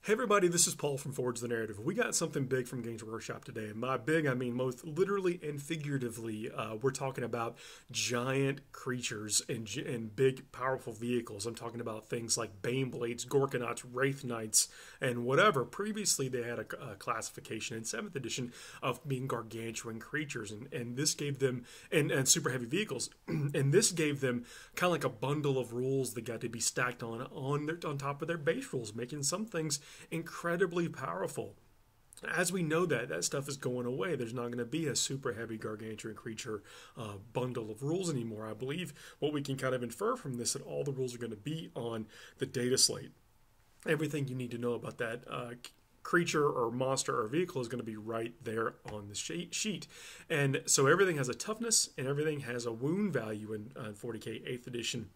Hey everybody, this is Paul from Forge the Narrative. We got something big from Games Workshop today. And by big, I mean both literally and figuratively. We're talking about giant creatures and big, powerful vehicles. I'm talking about things like Bane Blades, Gorkanauts, Wraith Knights, and whatever. Previously, they had a classification in 7th edition of being gargantuan creatures, and this gave them, and super heavy vehicles. And this gave them kind of like a bundle of rules that got to be stacked on top of their base rules, making some things incredibly powerful. As we know that stuff is going away, there's not going to be a super heavy gargantuan creature bundle of rules anymore. I believe what we can kind of infer from this that all the rules are going to be on the data slate. Everything you need to know about that creature or monster or vehicle is going to be right there on the sheet. And so everything has a toughness and everything has a wound value in 40k 8th edition.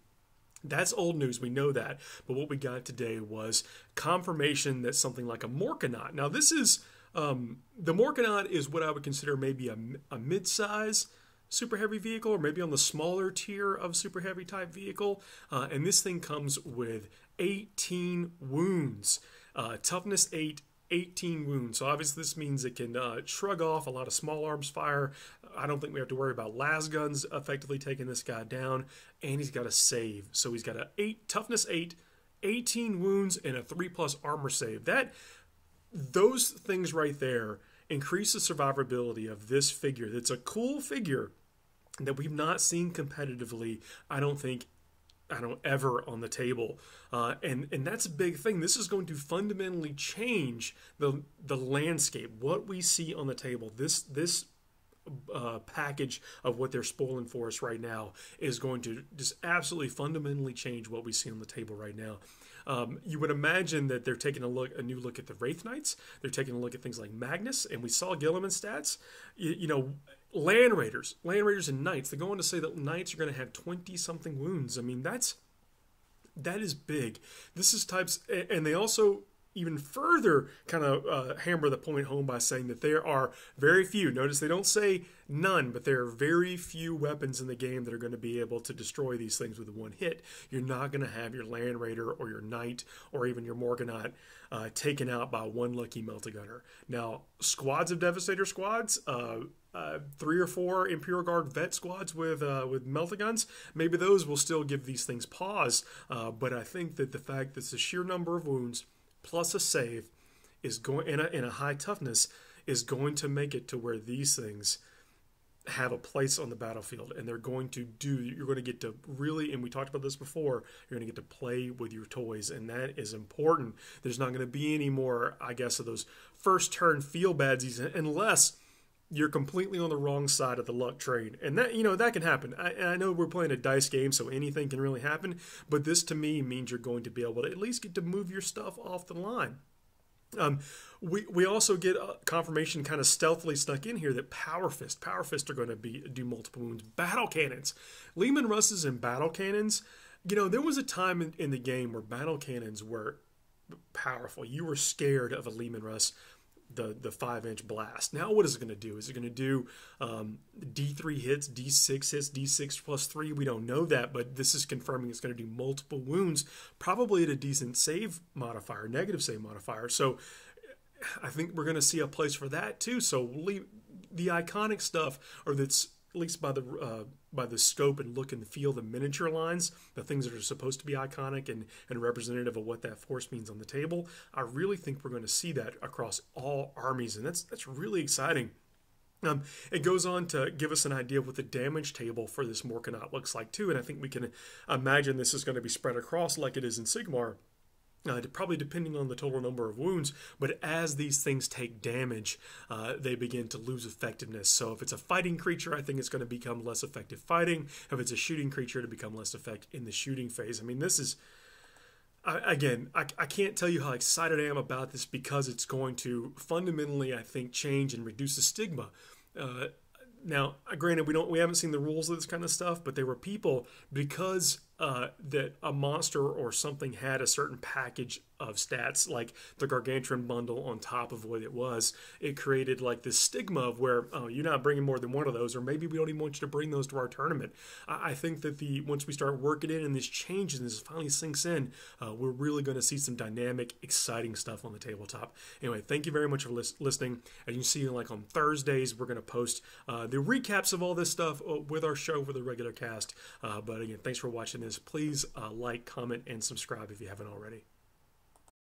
That's old news, we know that, but what we got today was confirmation that something like a Morkanaut. Now this is, the Morkanaut is what I would consider maybe a mid-size super heavy vehicle, or maybe on the smaller tier of super heavy type vehicle, and this thing comes with 18 wounds, toughness 8, 18 wounds. So obviously this means it can shrug off a lot of small arms fire. I don't think we have to worry about las guns effectively taking this guy down, and he's got a save. So he's got a toughness 8, 18 wounds, and a 3+ armor save. Those things right there increase the survivability of this figure. That's a cool figure that we've not seen competitively, I don't ever on the table, and that's a big thing. This is going to fundamentally change the landscape, what we see on the table. This package of what they're spoiling for us right now is going to just absolutely fundamentally change what we see on the table right now. You would imagine that they're taking a new look at the Wraith Knights. They're taking a look at things like Magnus, and we saw Gilliman's stats. You know, Land Raiders and Knights. They're going to say that Knights are going to have 20-something wounds. I mean, that is big. This is types, and they also even further kind of hammer the point home by saying that there are very few. Notice they don't say none, but there are very few weapons in the game that are going to be able to destroy these things with one hit. You're not going to have your Land Raider or your Knight or even your Morkanaut taken out by one lucky Melt-A-Gunner. Now, squads of Devastator squads, 3 or 4 Imperial Guard vet squads with Melt-A-Guns, maybe those will still give these things pause, but I think that the fact that it's the sheer number of wounds plus a save is going in a high toughness is going to make it to where these things have a place on the battlefield, and you're going to get to really, and we talked about this before, you're going to get to play with your toys, and that is important. There's not going to be any more, I guess, of those first turn feel badsies unless you're completely on the wrong side of the luck train. And that, that can happen. I know we're playing a dice game, so anything can really happen, but this to me means you're going to be able to at least get to move your stuff off the line. We also get confirmation kind of stealthily snuck in here that Power Fist are going to do multiple wounds. Battle Cannons. Leman Russes and Battle Cannons, there was a time in the game where Battle Cannons were powerful. You were scared of a Leman Russ, the 5-inch blast. Now what is it going to do? Is it going to do D3 hits, D6 hits, D6 plus 3? We don't know that, but this is confirming it's going to do multiple wounds, probably at a decent save modifier, negative save modifier. So I think we're going to see a place for that too. So the iconic stuff, or that's at least by the scope and look and feel, the miniature lines, the things that are supposed to be iconic and representative of what that force means on the table, I really think we're going to see that across all armies, and that's really exciting. It goes on to give us an idea of what the damage table for this Morkanaut looks like too, and I think we can imagine this is going to be spread across like it is in Sigmar. Probably depending on the total number of wounds, but as these things take damage, they begin to lose effectiveness. So if it's a fighting creature, I think it's going to become less effective fighting. If it's a shooting creature, to become less effective in the shooting phase. I mean, this is, I can't tell you how excited I am about this, because it's going to fundamentally, I think, change and reduce the stigma. Now, granted, we haven't seen the rules of this kind of stuff, but there were people, because that a monster or something had a certain package of stats, like the Gargantuan bundle on top of what it was, it created like this stigma of where, oh, you're not bringing more than one of those, or maybe we don't even want you to bring those to our tournament. I think that once we start working in and this changes and this finally sinks in, we're really going to see some dynamic, exciting stuff on the tabletop. Anyway, thank you very much for listening. As you see, like on Thursdays, we're going to post the recaps of all this stuff with our show for the regular cast. But again, thanks for watching this. Please like, comment, and subscribe if you haven't already.